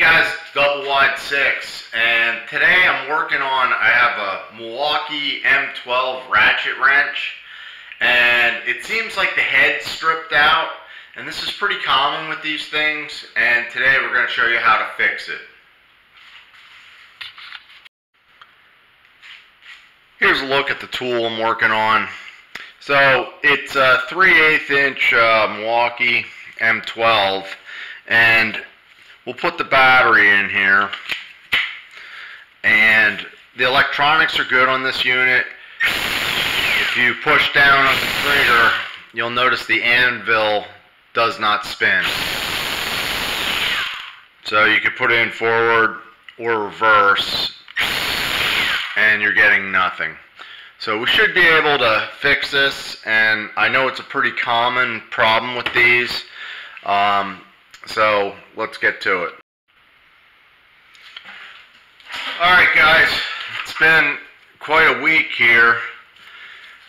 guys, it's Double Wide 6, and today I'm working on, I have a Milwaukee M12 Ratchet wrench, and it seems like the head's stripped out, and this is pretty common with these things, and today we're going to show you how to fix it. Here's a look at the tool I'm working on. So it's a 3/8 inch Milwaukee M12, and we'll put the battery in here, and the electronics are good on this unit. If you push down on the trigger, you'll notice the anvil does not spin. So you can put it in forward or reverse, and you're getting nothing. So we should be able to fix this, and I know it's a pretty common problem with these. So let's get to it. Alright guys, it's been quite a week here.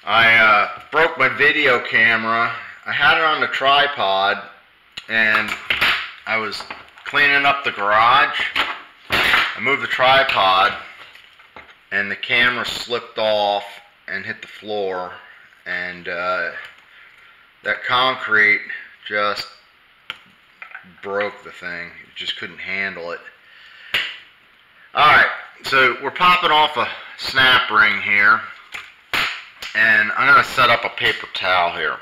I broke my video camera. I had it on the tripod, and I was cleaning up the garage. I moved the tripod, and the camera slipped off and hit the floor, and that concrete just broke the thing. It just couldn't handle it. Alright, so we're popping off a snap ring here, and I'm going to set up a paper towel here.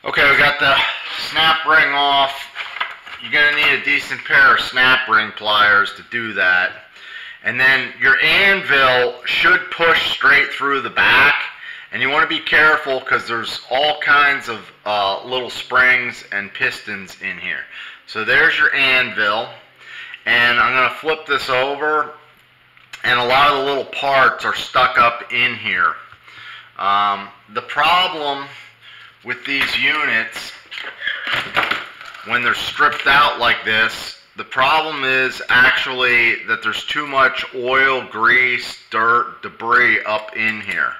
Okay, we got the snap ring off. You're going to need a decent pair of snap ring pliers to do that. And then your anvil should push straight through the back, and you want to be careful because there's all kinds of little springs and pistons in here. So there's your anvil, and I'm going to flip this over, and a lot of the little parts are stuck up in here. The problem with these units, when they're stripped out like this, the problem is actually that there's too much oil, grease, dirt, debris up in here.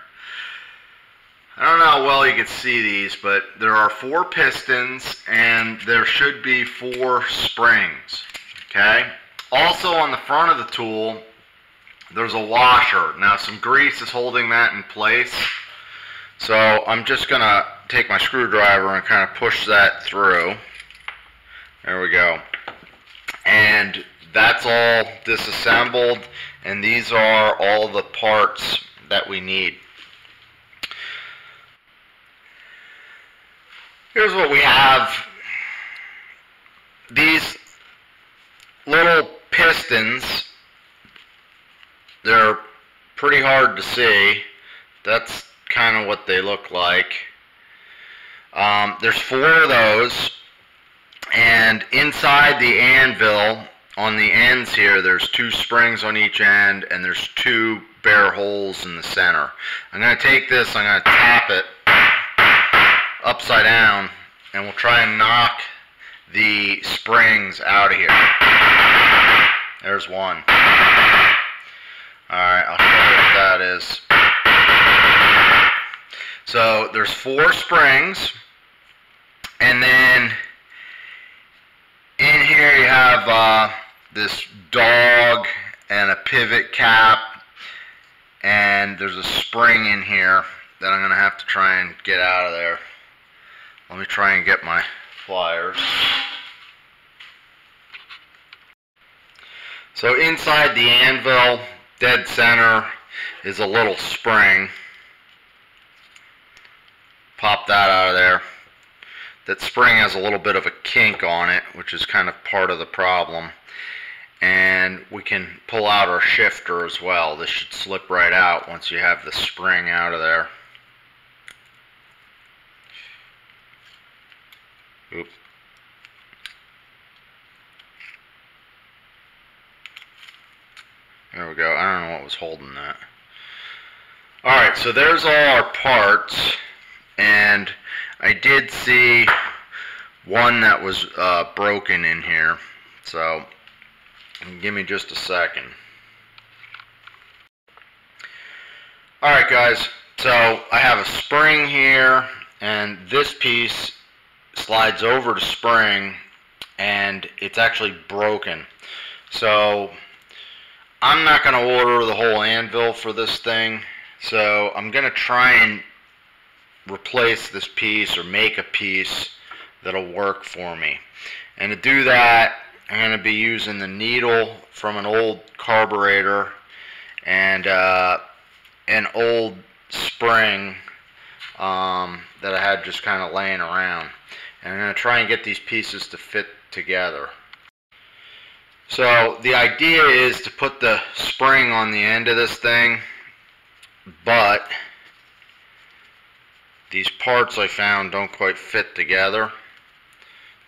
I don't know how well you can see these, but there are 4 pistons and there should be 4 springs. Okay? Also on the front of the tool, there's a washer. Now some grease is holding that in place. So I'm just going to take my screwdriver and kind of push that through. There we go. And that's all disassembled, and these are all the parts that we need. Here's what we have. These little pistons, they're pretty hard to see. That's kind of what they look like. There's 4 of those. And inside the anvil, on the ends here, there's 2 springs on each end, and there's 2 bare holes in the center. I'm going to take this, I'm going to tap it upside down, and we'll try and knock the springs out of here. There's one. Alright, I'll show you what that is. So there's 4 springs, and then in here you have this dog and a pivot cap, and there's a spring in here that I'm going to have to try and get out of there. Let me try and get my pliers. So inside the anvil, dead center, is a little spring. Pop that out of there. That spring has a little bit of a kink on it, which is kind of part of the problem. And we can pull out our shifter as well. This should slip right out once you have the spring out of there. Oop. There we go. I don't know what was holding that. Alright, so there's all our parts, and I did see one that was broken in here, so give me just a second. Alright guys, so I have a spring here, and this piece slides over to spring, and it's actually broken. So I'm not going to order the whole anvil for this thing, so I'm going to try and replace this piece or make a piece that'll work for me. And to do that, I'm going to be using the needle from an old carburetor and an old spring that I had just kind of laying around. And I'm going to try and get these pieces to fit together. So the idea is to put the spring on the end of this thing, but these parts I found don't quite fit together.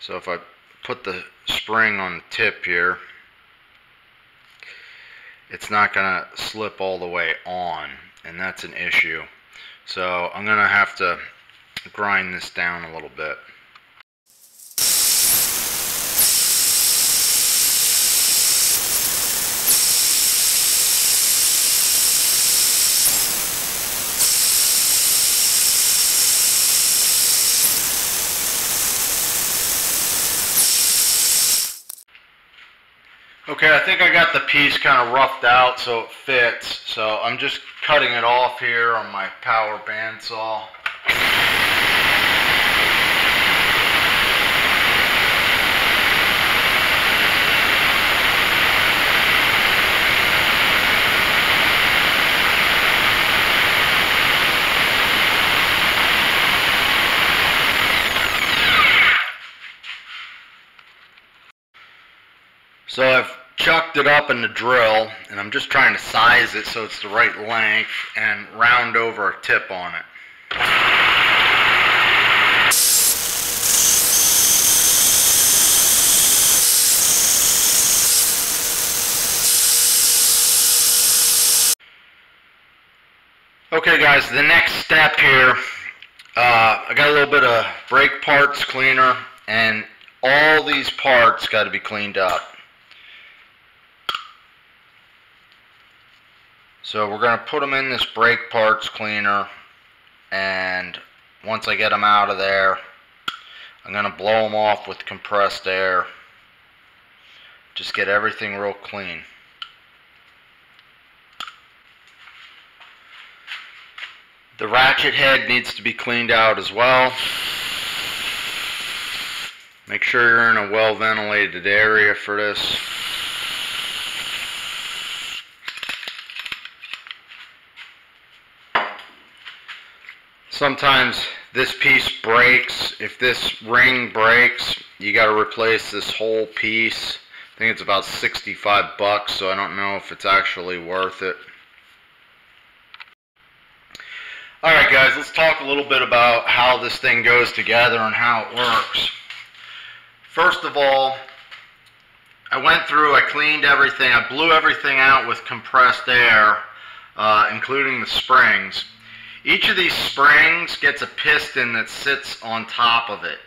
So if I put the spring on the tip here, it's not going to slip all the way on, and that's an issue. So I'm going to have to grind this down a little bit. Okay, I think I got the piece kind of roughed out so it fits. So I'm just cutting it off here on my power bandsaw. So I've chucked it up in the drill, and I'm just trying to size it so it's the right length and round over a tip on it. Okay guys, the next step here, I got a little bit of brake parts cleaner, and all these parts got to be cleaned up. So we're going to put them in this brake parts cleaner, and once I get them out of there, I'm going to blow them off with compressed air. Just get everything real clean. The ratchet head needs to be cleaned out as well. Make sure you're in a well ventilated area for this. Sometimes this piece breaks. If this ring breaks, you got to replace this whole piece. I think it's about 65 bucks, so I don't know if it's actually worth it. Alright guys, let's talk a little bit about how this thing goes together and how it works. First of all, I went through, I cleaned everything, I blew everything out with compressed air, including the springs. Each of these springs gets a piston that sits on top of it.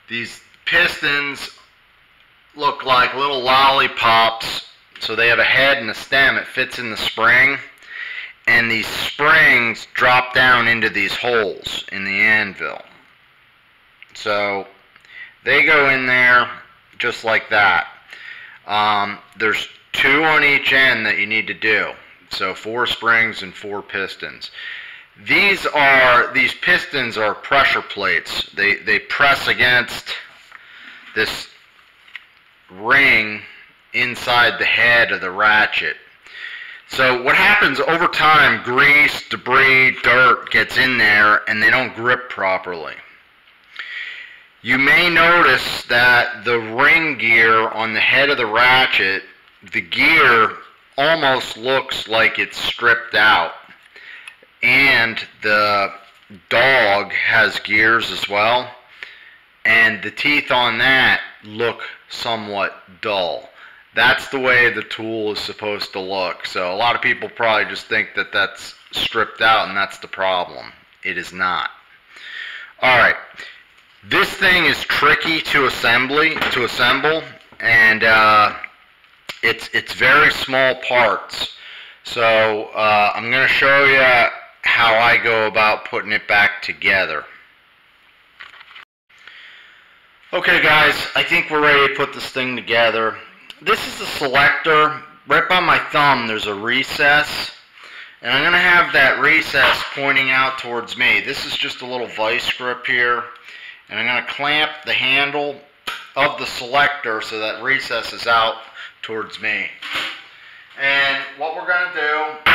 These pistons look like little lollipops, so they have a head and a stem. It fits in the spring, and these springs drop down into these holes in the anvil. So they go in there just like that. There's 2 on each end that you need to do. So 4 springs and 4 pistons. These pistons are pressure plates. They press against this ring inside the head of the ratchet. So what happens over time, grease, debris, dirt gets in there and they don't grip properly. You may notice that the ring gear on the head of the ratchet, the gear almost looks like it's stripped out. And the dog has gears as well, and the teeth on that look somewhat dull. That's the way the tool is supposed to look. So a lot of people probably just think that that's stripped out, and that's the problem. It is not. Alright, this thing is tricky to assemble, and it's very small parts. So I'm going to show you how I go about putting it back together. Okay guys, I think we're ready to put this thing together. This is the selector. Right by my thumb there's a recess, and I'm going to have that recess pointing out towards me. This is just a little vice grip here, and I'm going to clamp the handle of the selector so that recess is out towards me. And what we're going to do,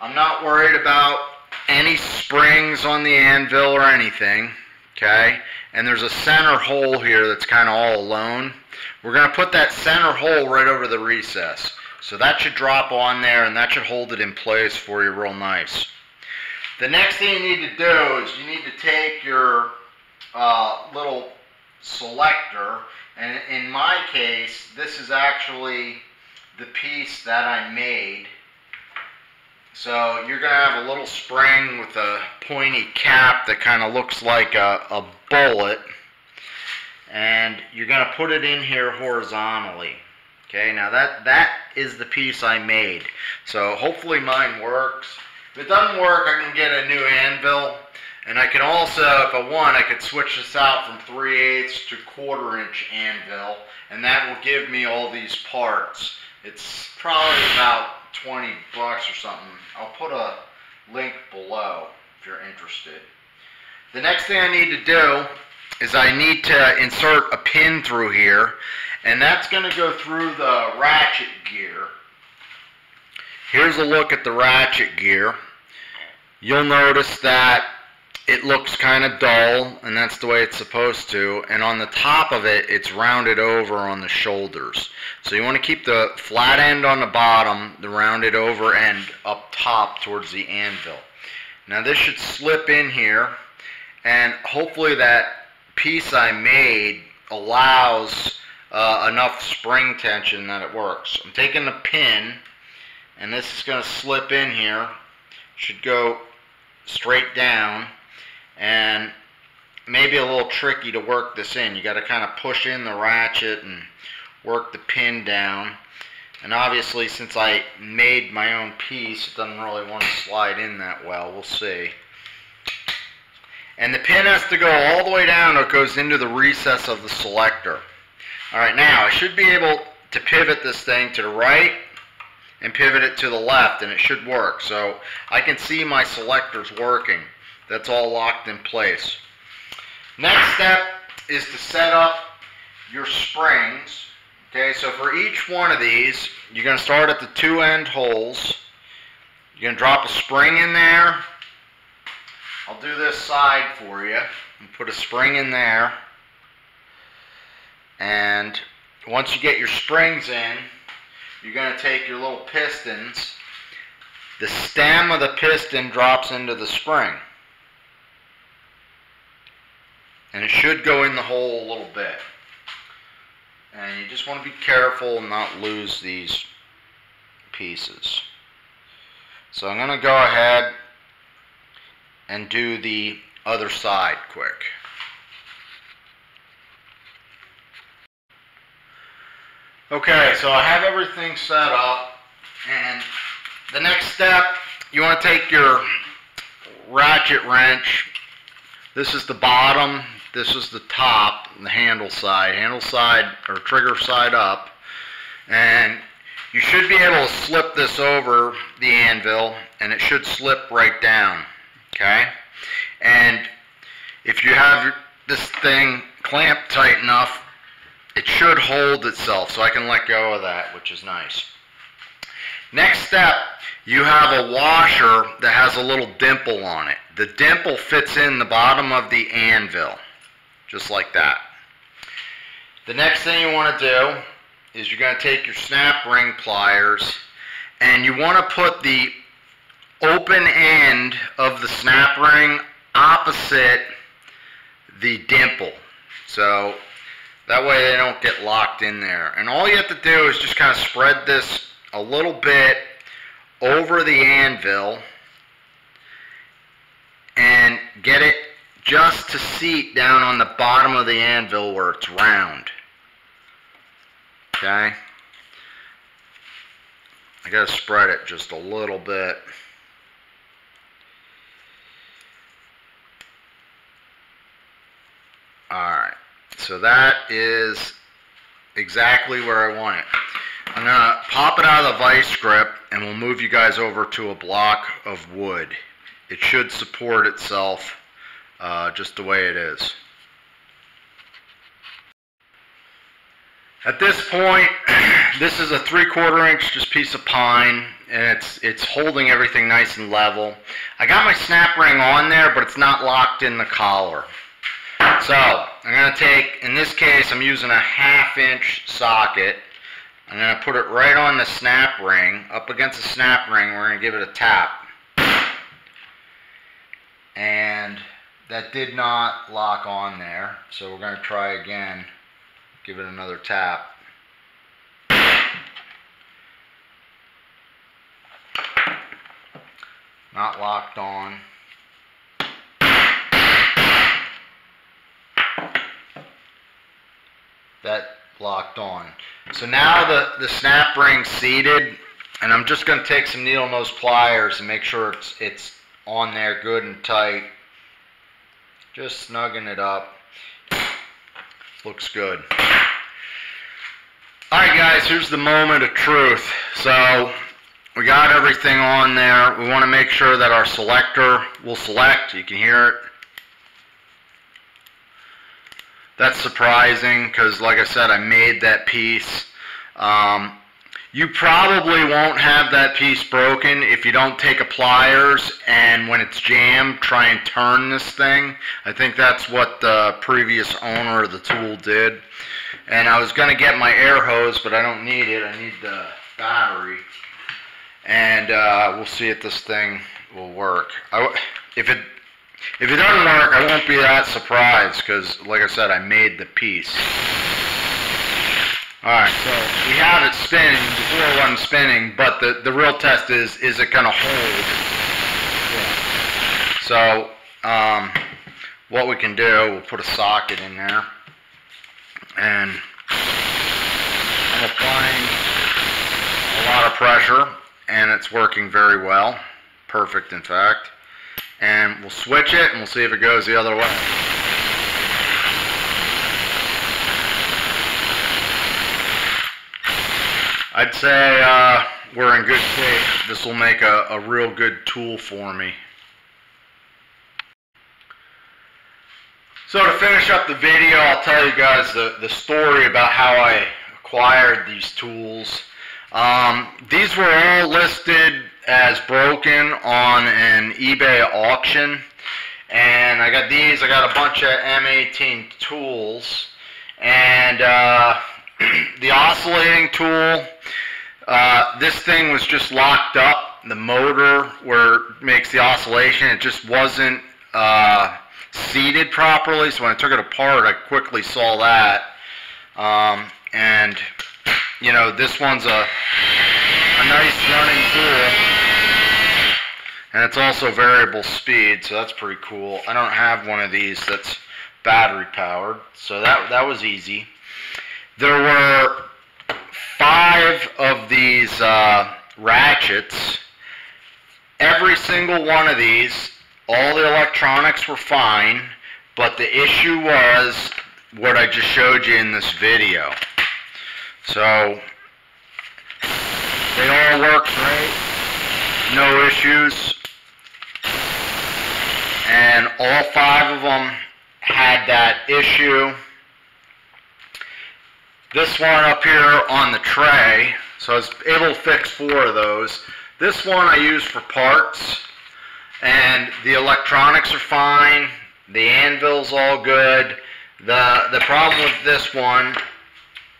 I'm not worried about any springs on the anvil or anything, okay? And there's a center hole here that's kind of all alone. We're going to put that center hole right over the recess. So that should drop on there, and that should hold it in place for you real nice. The next thing you need to do is you need to take your little selector, and in my case, this is actually the piece that I made. So you're going to have a little spring with a pointy cap that kind of looks like a bullet, and you're going to put it in here horizontally. Okay, now that is the piece I made. So hopefully mine works. If it doesn't work, I can get a new anvil, and I can also, if I want, I could switch this out from 3/8 to 1/4 inch anvil, and that will give me all these parts. It's probably about 20 bucks or something. I'll put a link below if you're interested. The next thing I need to do is I need to insert a pin through here, and that's going to go through the ratchet gear. Here's a look at the ratchet gear. You'll notice that it looks kind of dull, and that's the way it's supposed to, and on the top of it, it's rounded over on the shoulders. So you want to keep the flat end on the bottom, the rounded over end up top towards the anvil. Now this should slip in here, and hopefully that piece I made allows enough spring tension that it works. I'm taking the pin, and this is going to slip in here. Should go straight down, and maybe a little tricky to work this in. You got to kind of push in the ratchet and work the pin down. And obviously, since I made my own piece, it doesn't really want to slide in that well. We'll see. And the pin has to go all the way down, or it goes into the recess of the selector. Alright, now I should be able to pivot this thing to the right and pivot it to the left, and it should work. So I can see my selectors working. That's all locked in place. Next step is to set up your springs. Okay, so for each one of these, you're going to start at the two end holes. You're going to drop a spring in there. I'll do this side for you and put a spring in there. And once you get your springs in, you're going to take your little pistons. The stem of the piston drops into the spring, and it should go in the hole a little bit. And you just want to be careful and not lose these pieces. So I'm going to go ahead and do the other side quick. Okay, so I have everything set up, and the next step, you want to take your ratchet wrench. This is the bottom, this is the top, and the handle side or trigger side up, and you should be able to slip this over the anvil, and it should slip right down. Okay, and if you have this thing clamped tight enough, it should hold itself, so I can let go of that, which is nice. Next step, you have a washer that has a little dimple on it. The dimple fits in the bottom of the anvil, just like that. The next thing you want to do is you're going to take your snap ring pliers, and you want to put the open end of the snap ring opposite the dimple, so that way they don't get locked in there. And all you have to do is just kind of spread this a little bit over the anvil and get it just to seat down on the bottom of the anvil where it's round. Okay? I gotta spread it just a little bit. Alright, so that is exactly where I want it. I'm going to pop it out of the vice grip, and we'll move you guys over to a block of wood. It should support itself just the way it is. At this point, this is a 3/4 inch just piece of pine, and it's holding everything nice and level. I got my snap ring on there, but it's not locked in the collar. So I'm going to take, in this case, I'm using a 1/2 inch socket. I'm going to put it right on the snap ring, up against the snap ring. We're going to give it a tap. And that did not lock on there, so we're going to try again. Give it another tap. Not locked on. That locked on. So now the snap ring's seated, and I'm just going to take some needle nose pliers and make sure it's on there good and tight. Just snugging it up. Looks good. Alright guys, here's the moment of truth. So we got everything on there. We want to make sure that our selector will select. You can hear it. That's surprising because, like I said, I made that piece. You probably won't have that piece broken if you don't take a pliers and when it's jammed, try and turn this thing. I think that's what the previous owner of the tool did. And I was going to get my air hose, but I don't need it. I need the battery. And we'll see if this thing will work. If it doesn't work, I won't be that surprised because, like I said, I made the piece. Alright, so we have it spinning. Before it wasn't spinning, but the real test is it going to hold? Yeah. So, what we can do, we'll put a socket in there. And I'm applying a lot of pressure, and it's working very well. Perfect, in fact. And we'll switch it, and we'll see if it goes the other way. I'd say we're in good shape. This will make a real good tool for me. So to finish up the video, I'll tell you guys the story about how I acquired these tools. These were all listed as broken on an eBay auction, and I got these. I got a bunch of M18 tools, and the oscillating tool, this thing was just locked up. The motor where it makes the oscillation, it just wasn't seated properly, so when I took it apart I quickly saw that. And you know, this one's a nice running tool, and it's also variable speed, so that's pretty cool. I don't have one of these that's battery powered, so that was easy. There were 5 of these ratchets. Every single one of these, all the electronics were fine, but the issue was what I just showed you in this video. So they all work great, no issues, and all 5 of them had that issue. This one up here on the tray, so I was able to fix 4 of those. This one I use for parts, and the electronics are fine, the anvil's all good. The problem with this one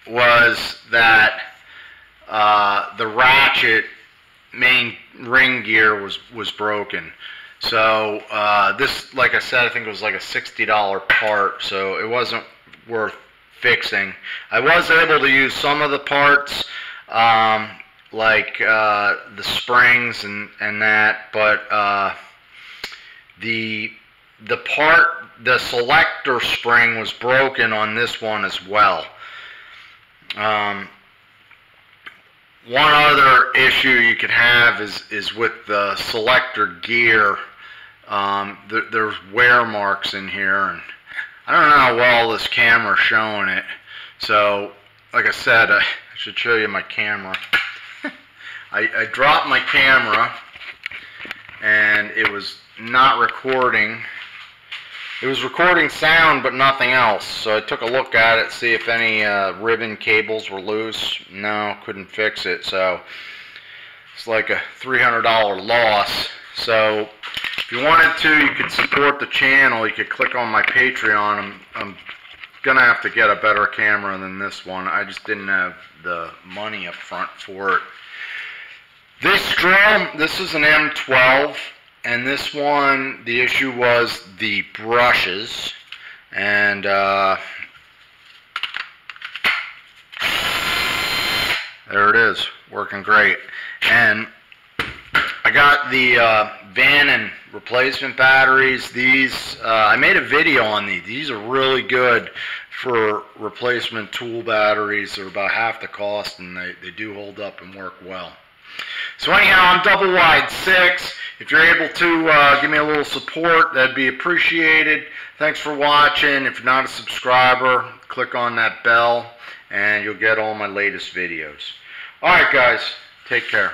was that the ratchet main ring gear was broken. So this, like I said, I think it was like a $60 part, so it wasn't worth fixing. I was able to use some of the parts, like the springs and that, but the selector spring was broken on this one as well. One other issue you could have is with the selector gear. There's wear marks in here, and I don't know how well this camera's showing it. So, like I said, I should show you my camera. I dropped my camera and it was not recording. It was recording sound but nothing else. So I took a look at it, see if any ribbon cables were loose. No, couldn't fix it. So it's like a $300 loss. So if you wanted to, you could support the channel. You could click on my Patreon. I'm gonna have to get a better camera than this one. I just didn't have the money up front for it. This drill, this is an M12, and this one, the issue was the brushes, and there it is, working great. And I got the Van replacement batteries. These, I made a video on these. These are really good for replacement tool batteries. They're about half the cost, and they do hold up and work well. So anyhow, I'm double wide 6. If you're able to give me a little support, that'd be appreciated. Thanks for watching. If you're not a subscriber, click on that bell and you'll get all my latest videos. Alright guys, take care.